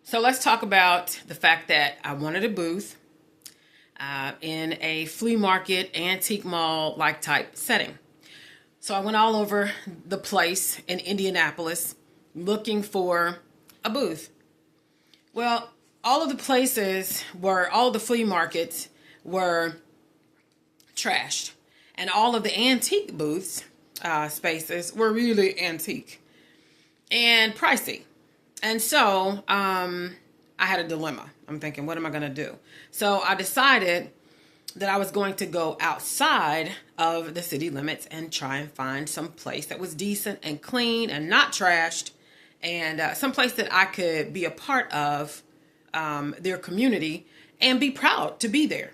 So let's talk about the fact that I wanted a booth in a flea market, antique mall like type setting. So I went all over the place in Indianapolis looking for a booth. Well, all of the places all the flea markets were trashed, and all of the antique booths spaces were really antique and pricey. And so I had a dilemma. I'm thinking, what am I going to do? So I decided that I was going to go outside of the city limits and try and find some place that was decent and clean and not trashed, and some place that I could be a part of their community and be proud to be there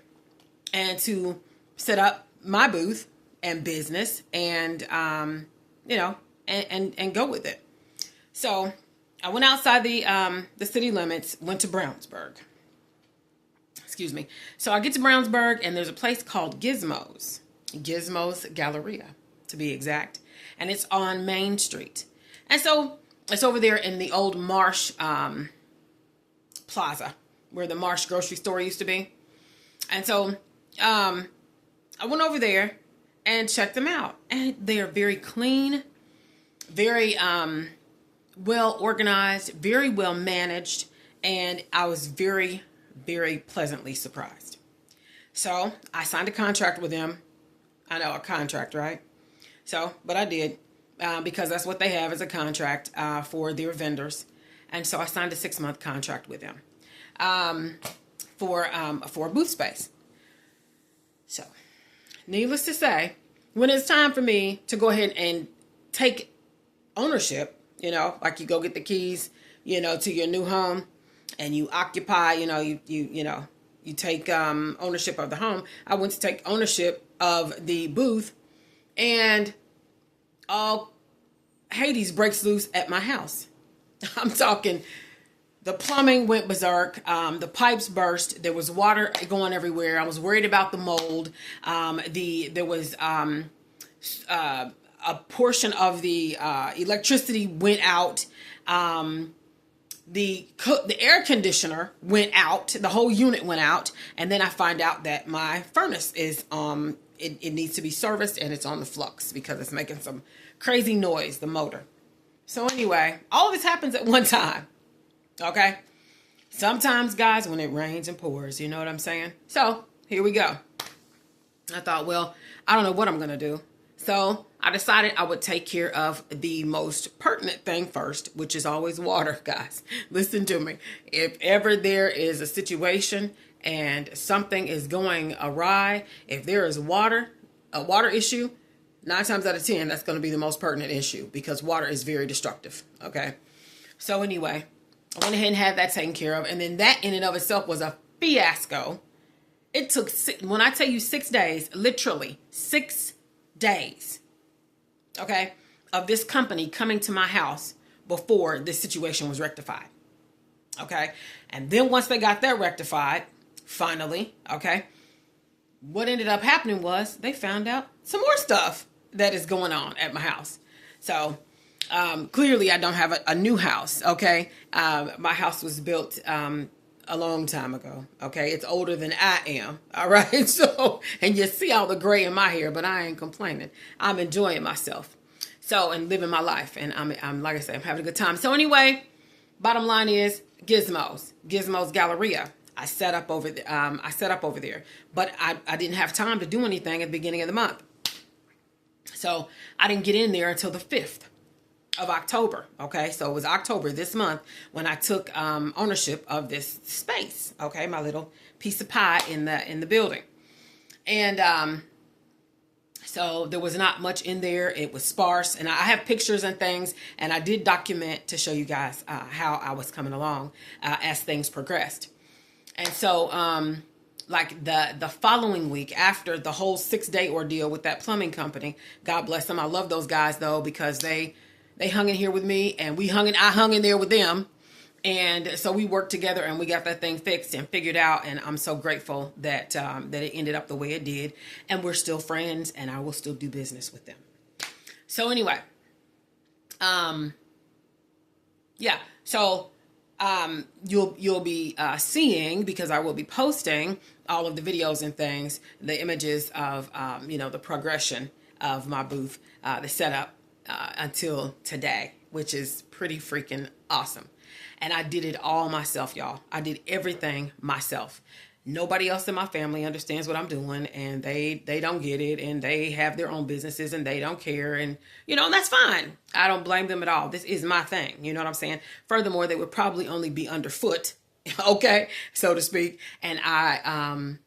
and to set up my booth and business and, and go with it. So I went outside the city limits, went to Brownsburg. Excuse me. So I get to Brownsburg, and there's a place called Gizmo's Galleria, to be exact. And it's on Main Street. And so it's over there in the old Marsh Plaza, where the Marsh grocery store used to be. And so I went over there and checked them out. And they are very clean, very well organized, very well managed, and I was very, very pleasantly surprised. So I signed a contract with them. I know, a contract, right? But I did because that's what they have as a contract for their vendors. And so I signed a 6-month contract with them for a booth space. So needless to say, when it's time for me to go ahead and take ownership, like you go get the keys, to your new home, and you occupy, you take ownership of the home. I went to take ownership of the booth, and all Hades breaks loose at my house. I'm talking, the plumbing went berserk. The pipes burst. There was water going everywhere. I was worried about the mold. There was a portion of the electricity went out. The air conditioner went out. The whole unit went out. And then I find out that my furnace is it needs to be serviced, and it's on the flux because it's making some crazy noise, the motor. So anyway, all of this happens at one time. Okay? Sometimes, guys, when it rains and pours, you know what I'm saying? So here we go. I thought, well, I don't know what I'm going to do. So I decided I would take care of the most pertinent thing first, which is always water, guys. Listen to me. If ever there is a situation and something is going awry, if there is a water issue, 9 times out of 10, that's going to be the most pertinent issue because water is very destructive. Okay. So anyway, I went ahead and had that taken care of. And then that in and of itself was a fiasco. It took, when I tell you 6 days, literally 6 days, okay, of this company coming to my house before this situation was rectified. Okay. And then once they got that rectified, finally, okay, what ended up happening was they found out some more stuff that is going on at my house. So clearly I don't have a new house. Okay. My house was built a long time ago. Okay. It's older than I am. All right. So, and you see all the gray in my hair, but I ain't complaining. I'm enjoying myself. So, and living my life. And I'm like I said, I'm having a good time. So anyway, bottom line is Gizmo's Galleria. I set up over there, but I didn't have time to do anything at the beginning of the month. So I didn't get in there until the 5th of October. Okay. So it was October this month when I took ownership of this space. Okay. My little piece of pie in the building. And so there was not much in there. It was sparse, and I have pictures and things, and I did document to show you guys how I was coming along as things progressed. And so like the following week after the whole 6-day ordeal with that plumbing company, God bless them. I love those guys though, because they hung in here with me, and I hung in there with them. And so we worked together, and we got that thing fixed and figured out. And I'm so grateful that it ended up the way it did. And we're still friends, and I will still do business with them. So anyway, yeah. So you'll be seeing, because I will be posting all of the videos and things, the images of the progression of my booth, the setup until today, which is pretty freaking awesome. And I did it all myself, y'all. I did everything myself. Nobody else in my family understands what I'm doing, and they don't get it, and they have their own businesses and they don't care, and and that's fine. I don't blame them at all. This is my thing. You know what I'm saying? Furthermore, they would probably only be underfoot, okay, so to speak. And I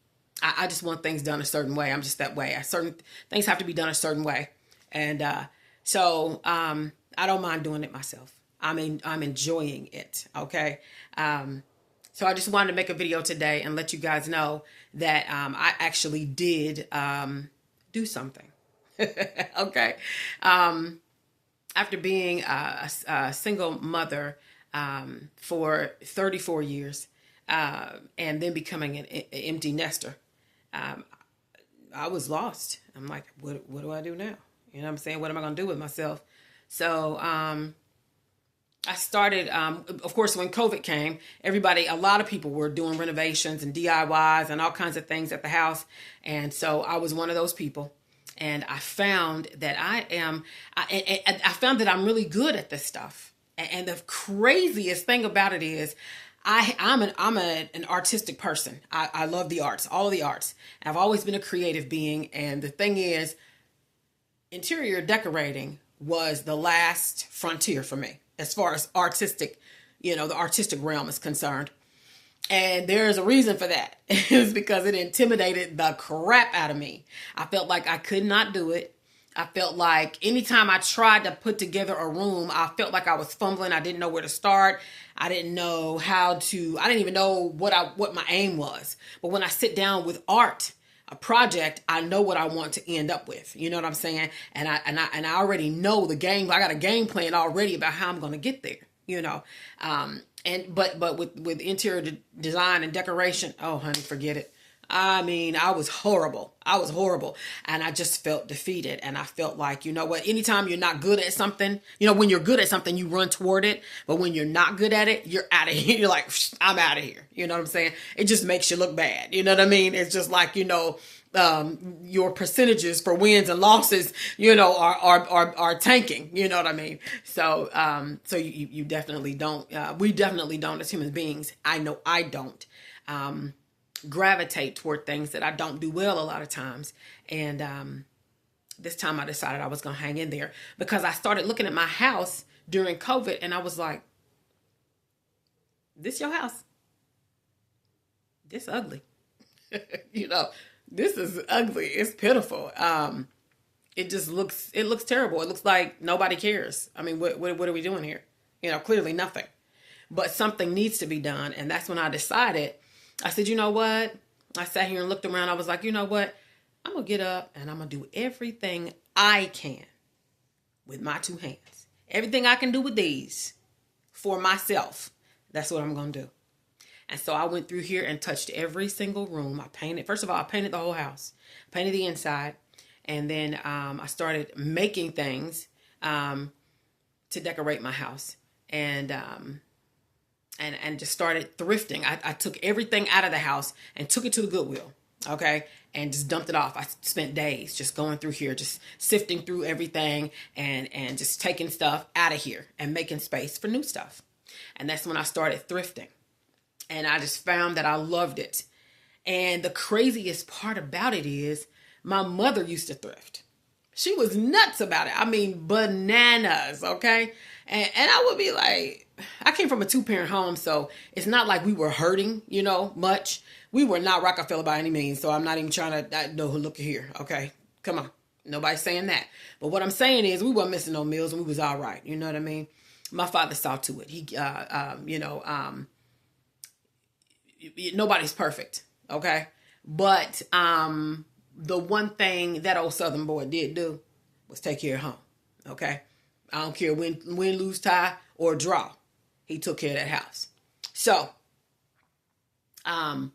just want things done a certain way. I'm just that way. Certain things have to be done a certain way, and so I don't mind doing it myself. I'm enjoying it. Okay. So I just wanted to make a video today and let you guys know that I actually did do something. Okay. After being a single mother for 34 years and then becoming an empty nester, I was lost. I'm like, what do I do now? You know what I'm saying? What am I going to do with myself? So I started, of course, when COVID came, a lot of people were doing renovations and DIYs and all kinds of things at the house. And so I was one of those people. And I found that I found that I'm really good at this stuff. And the craziest thing about it is I'm an artistic person. I love the arts, all of the arts. I've always been a creative being. And the thing is, interior decorating was the last frontier for me as far as artistic, the artistic realm is concerned. And there's a reason for that. It's because it intimidated the crap out of me. I felt like I could not do it. I felt like anytime I tried to put together a room, I felt like I was fumbling. I didn't know where to start. I didn't know I didn't even know what my aim was. But when I sit down with art, a project, I know what I want to end up with. You know what I'm saying? And I already know the game. I got a game plan already about how I'm going to get there. But with interior design and decoration, oh honey, forget it. I mean, I was horrible. And I just felt defeated. And I felt like, you know what, anytime you're not good at something, when you're good at something, you run toward it. But when you're not good at it, you're out of here. You're like, I'm out of here. You know what I'm saying? It just makes you look bad. You know what I mean? It's just like, your percentages for wins and losses, are tanking. You know what I mean? So, you definitely don't, we definitely don't as human beings. I know I don't, gravitate toward things that I don't do well a lot of times. And this time I decided I was going to hang in there because I started looking at my house during COVID and I was like, this your house? This ugly. This is ugly. It's pitiful. It looks terrible. It looks like nobody cares. I mean, what are we doing here? Clearly nothing. But something needs to be done. And that's when I decided, I said, you know what? I sat here and looked around. I was like, you know what? I'm going to get up and I'm going to do everything I can with my two hands. Everything I can do with these for myself. That's what I'm going to do. And so I went through here and touched every single room. First of all, I painted the whole house. Painted the inside. And then I started making things to decorate my house. And just started thrifting. I took everything out of the house and took it to the Goodwill, okay? And just dumped it off. I spent days just going through here, just sifting through everything and just taking stuff out of here and making space for new stuff. And that's when I started thrifting. And I just found that I loved it. And the craziest part about it is my mother used to thrift. She was nuts about it. I mean, bananas, okay? And I would be like, I came from a 2-parent home, so it's not like we were hurting, much. We were not Rockefeller by any means, so I'm not even trying to, look here, okay? Come on. Nobody's saying that. But what I'm saying is we weren't missing no meals and we was all right. You know what I mean? My father saw to it. He, nobody's perfect, okay? But the one thing that old Southern boy did do was take care of home, okay? I don't care win, lose, tie, or draw. He took care of that house. So, my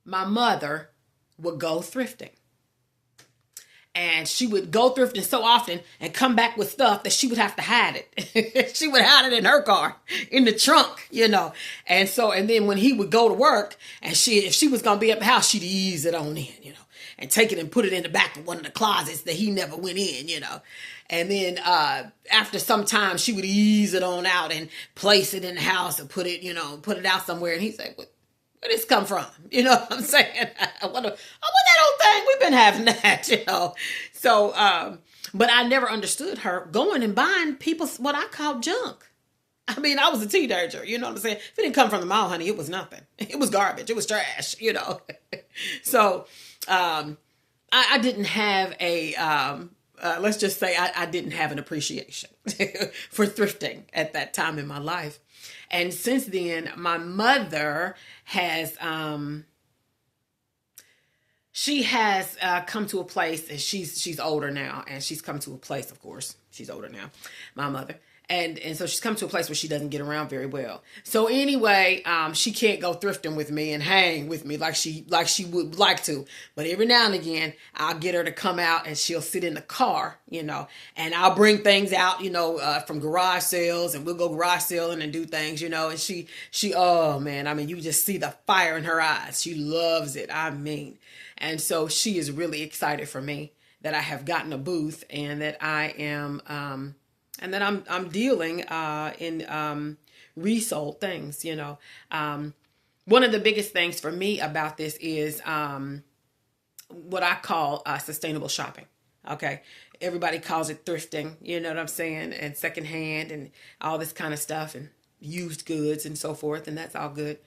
mother would go thrifting. And she would go thrifting so often and come back with stuff that she would have to hide it. She would hide it in her car, in the trunk, And then when he would go to work and if she was going to be at the house, she'd ease it on in, and take it and put it in the back of one of the closets that he never went in, And then after some time, she would ease it on out and place it in the house and put it out somewhere. And he'd say, where this come from? You know what I'm saying? I wonder that old thing. We've been having that, So, but I never understood her going and buying people's what I call junk. I mean, I was a teenager, you know what I'm saying? If it didn't come from the mall, honey, it was nothing. It was garbage. It was trash, So, I didn't have let's just say I didn't have an appreciation for thrifting at that time in my life. And since then, my mother has, she has come to a place, and she's older now, and she's come to a place, of course, she's older now, my mother. And so she's come to a place where she doesn't get around very well. So anyway, she can't go thrifting with me and hang with me like she would like to. But every now and again, I'll get her to come out and she'll sit in the car, and I'll bring things out, from garage sales, and we'll go garage selling and do things, and she, oh man, I mean, you just see the fire in her eyes. She loves it. I mean, and so she is really excited for me that I have gotten a booth and that I am, and then I'm dealing in resold things, One of the biggest things for me about this is what I call sustainable shopping. Okay. Everybody calls it thrifting, you know what I'm saying? And secondhand and all this kind of stuff and used goods and so forth. And that's all good.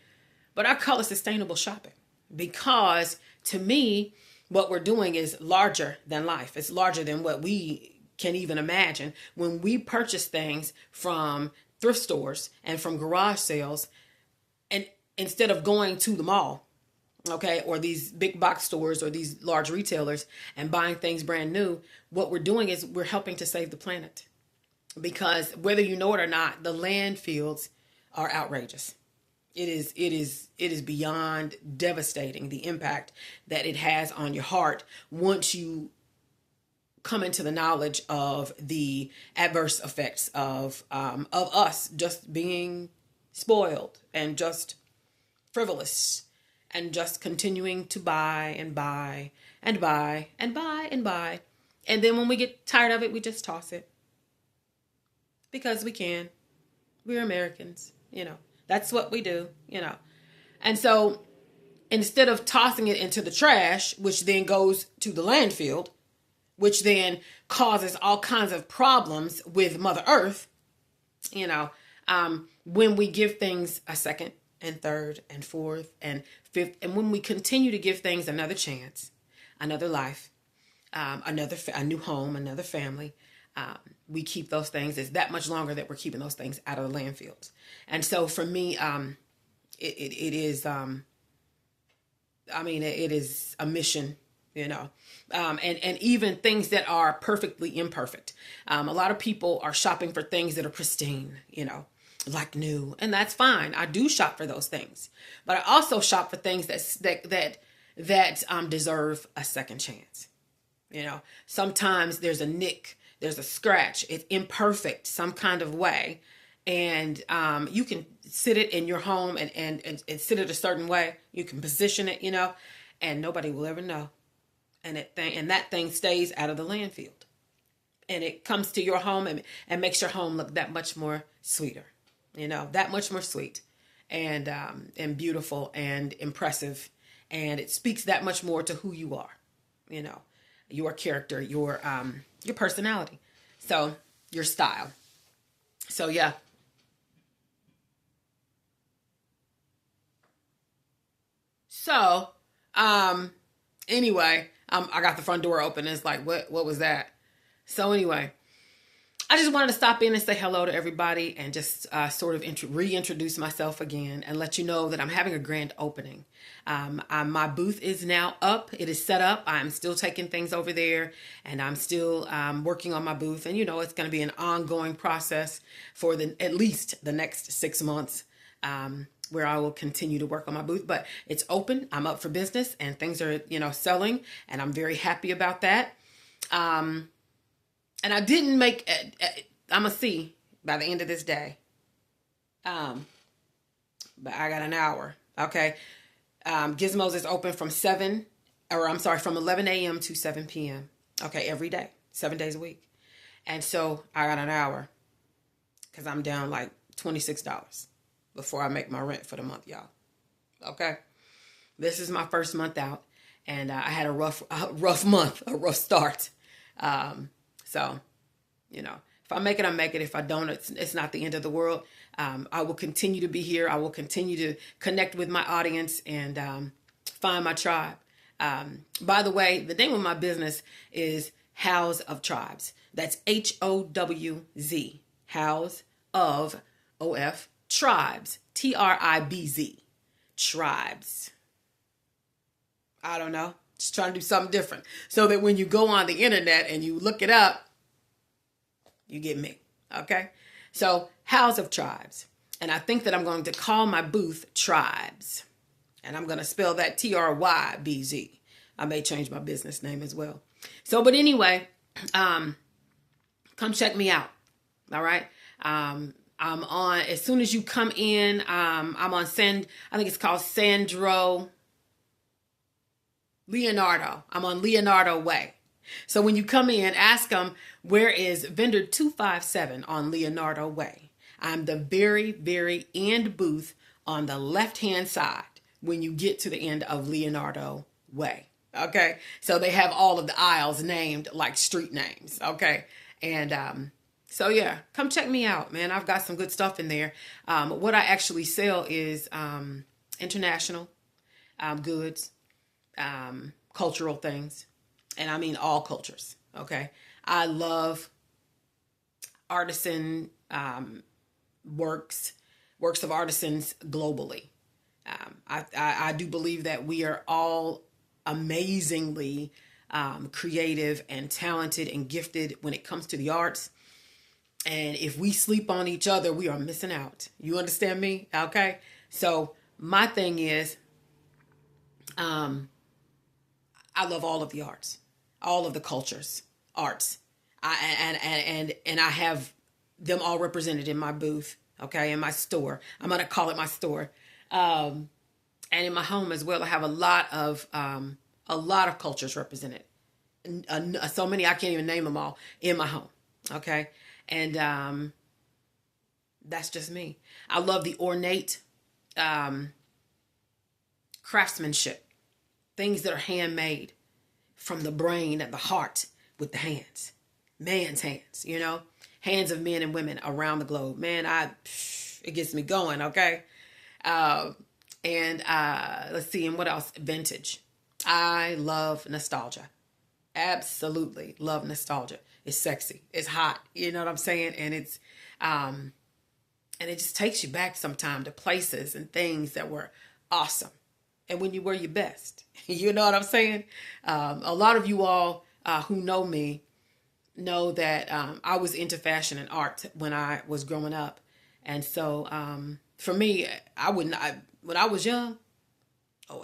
But I call it sustainable shopping because to me, what we're doing is larger than life. It's larger than what we can even imagine. When we purchase things from thrift stores and from garage sales, and instead of going to the mall, okay, or these big box stores or these large retailers and buying things brand new, what we're doing is we're helping to save the planet. Because whether you know it or not, the landfills are outrageous. It is beyond devastating, the impact that it has on your heart once you come into the knowledge of the adverse effects of us just being spoiled and just frivolous and just continuing to buy and buy and buy and buy and buy. And then when we get tired of it, we just toss it because we can. We're Americans, that's what we do, And so instead of tossing it into the trash, which then goes to the landfill, which then causes all kinds of problems with Mother Earth, when we give things a second and third and fourth and fifth, and when we continue to give things another chance, another life, a new home, another family, we keep those things. It's that much longer that we're keeping those things out of the landfills. And so for me, it is a mission, and even things that are perfectly imperfect. A lot of people are shopping for things that are pristine, like new, and that's fine. I do shop for those things, but I also shop for things that deserve a second chance. Sometimes there's a nick, there's a scratch, it's imperfect some kind of way, and you can sit it in your home and sit it a certain way. You can position it, and nobody will ever know. And that thing stays out of the landfill, and it comes to your home and makes your home look that much more sweeter, that much more sweet and beautiful and impressive. And it speaks that much more to who you are, your character, your personality. So your style. So yeah. So, anyway, I got the front door open. And it's like, what was that? So anyway, I just wanted to stop in and say hello to everybody and just sort of reintroduce myself again and let you know that I'm having a grand opening. My booth is now up. It is set up. I'm still taking things over there, and I'm still working on my booth. And, it's going to be an ongoing process for at least the next 6 months. Where I will continue to work on my booth, but it's open. I'm up for business and things are, selling, and I'm very happy about that. And I didn't make, I'm going to see by the end of this day. But I got an hour. Okay. Gizmos is open from from 11 a.m. to 7 p.m. Okay. Every day, 7 days a week. And so I got an hour because I'm down like $26 before I make my rent for the month, y'all. Okay. This is my first month out, and I had a rough month, a rough start. So, if I make it, I make it. If I don't, it's not the end of the world. I will continue to be here. I will continue to connect with my audience and find my tribe. By the way, the name of my business is HOWZ of TRIBZ. That's HOWZ. HOWZ of OF TRIBZ. TRIBZ. TRIBZ. I don't know. Just trying to do something different so that when you go on the internet and you look it up, you get me. Okay. So HOWZ of TRIBZ. And I think that I'm going to call my booth TRIBZ. And I'm going to spell that TRYBZ. I may change my business name as well. So, but anyway, come check me out. All right. I'm on, as soon as you come in, I'm on I think it's called Sandro Leonardo. I'm on Leonardo Way. So when you come in, ask them, where is vendor 257 on Leonardo Way? I'm the very, very end booth on the left-hand side when you get to the end of Leonardo Way. Okay. So they have all of the aisles named like street names. Okay. And, so yeah, come check me out, man. I've got some good stuff in there. What I actually sell is, international, goods, cultural things. And I mean all cultures. Okay. I love artisan, works of artisans globally. I do believe that we are all amazingly, creative and talented and gifted when it comes to the arts. And if we sleep on each other, we are missing out. You understand me? Okay. So my thing is, I love all of the arts, all of the cultures, arts. And I have them all represented in my booth. Okay. In my store. I'm going to call it my store. And in my home as well. I have a lot of cultures represented. So many, I can't even name them all in my home. Okay. And that's just me. I love the ornate craftsmanship, things that are handmade from the brain and the heart with the hands, man's hands, hands of men and women around the globe. Man, it gets me going. Okay. And let's see. And what else? Vintage. I love nostalgia. Absolutely love nostalgia. It's sexy. It's hot. You know what I'm saying? And it's, and it just takes you back sometime to places and things that were awesome. And when you were your best, you know what I'm saying? A lot of you all who know me know that I was into fashion and art when I was growing up. And so for me, when I was young,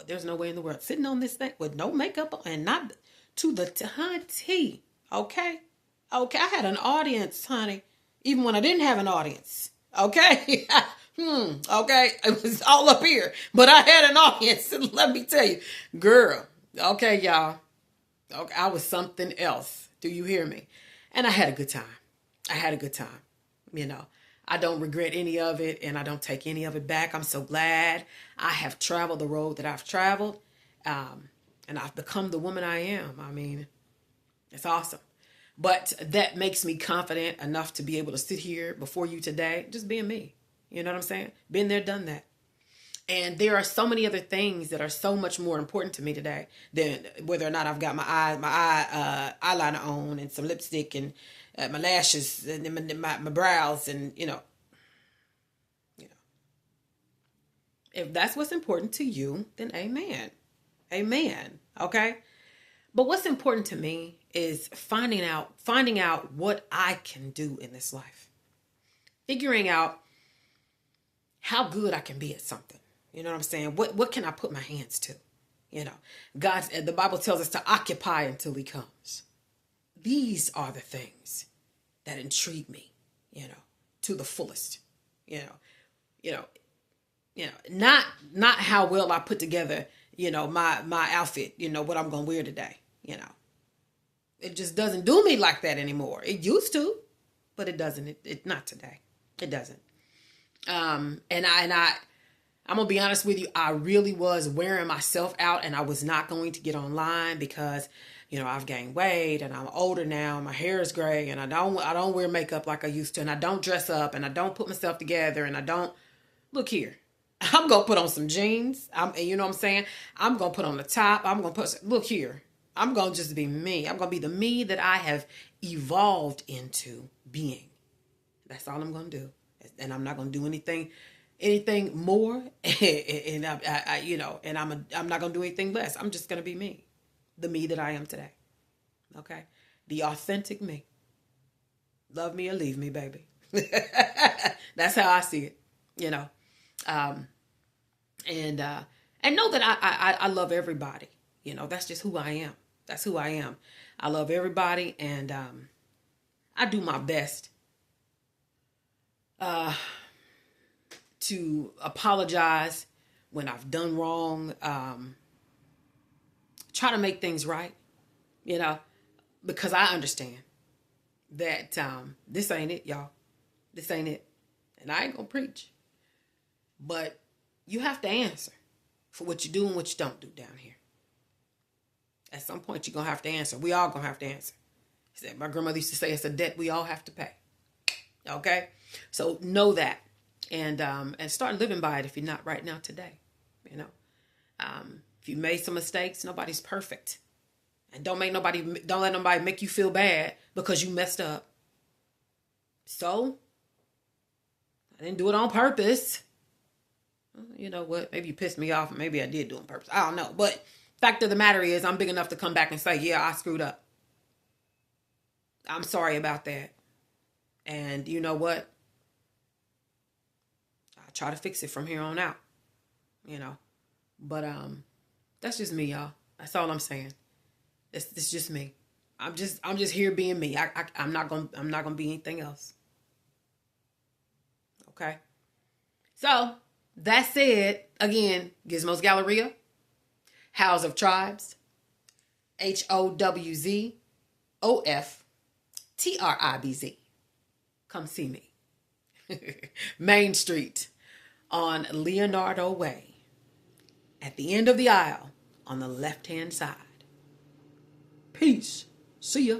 there's no way in the world sitting on this thing with no makeup on and not to the T. Okay. Okay. I had an audience, honey, even when I didn't have an audience. Okay. Okay. It was all up here, but I had an audience. And let me tell you, girl. Okay, y'all. Okay. I was something else. Do you hear me? And I had a good time. I don't regret any of it, and I don't take any of it back. I'm so glad I have traveled the road that I've traveled, and I've become the woman I am. I mean, it's awesome. But that makes me confident enough to be able to sit here before you today, just being me. You know what I'm saying? Been there, done that. And there are so many other things that are so much more important to me today than whether or not I've got my eyeliner on and some lipstick and my lashes and my brows and, if that's what's important to you, then amen. Amen. Okay. But what's important to me is finding out what I can do in this life. Figuring out how good I can be at something. You know what I'm saying? What can I put my hands to? The Bible tells us to occupy until he comes. these are the things that intrigue me, to the fullest, you know, you know, not how well I put together, my outfit, what I'm going to wear today, it just doesn't do me like that anymore. It used to, but it doesn't. It not today. It doesn't. I'm gonna be honest with you. I really was wearing myself out, and I was not going to get online because, I've gained weight and I'm older now. My hair is gray, and I don't wear makeup like I used to, and I don't dress up, and I don't put myself together, and I don't look here. I'm gonna put on some jeans. You know what I'm saying? I'm gonna put on the top. Look here. I'm gonna just be me. I'm gonna be the me that I have evolved into being. That's all I'm gonna do, and I'm not gonna do anything more. And I'm not gonna do anything less. I'm just gonna be me, the me that I am today. Okay, the authentic me. Love me or leave me, baby. That's how I see it. And know that I love everybody. That's just who I am. That's who I am. I love everybody, and I do my best to apologize when I've done wrong. Try to make things right, because I understand that this ain't it, y'all. This ain't it. And I ain't gonna preach. But you have to answer for what you do and what you don't do down here. At some point, you're going to have to answer. We all going to have to answer. My grandmother used to say it's a debt we all have to pay. Okay? So know that. And start living by it if you're not right now today. If you made some mistakes, nobody's perfect. And don't let nobody make you feel bad because you messed up. So, I didn't do it on purpose. You know what? Maybe you pissed me off, and maybe I did do it on purpose. I don't know. But fact of the matter is, I'm big enough to come back and say, yeah, I screwed up. I'm sorry about that. And you know what? I'll try to fix it from here on out. But that's just me, y'all. That's all I'm saying. It's just me. I'm just here being me. I'm not gonna be anything else. Okay. So that said, again, Gizmo's Galleria, HOWZ of TRIBZ, HOWZOFTRIBZ. Come see me. Main Street on Leonardo Way. At the end of the aisle on the left-hand side. Peace. See ya.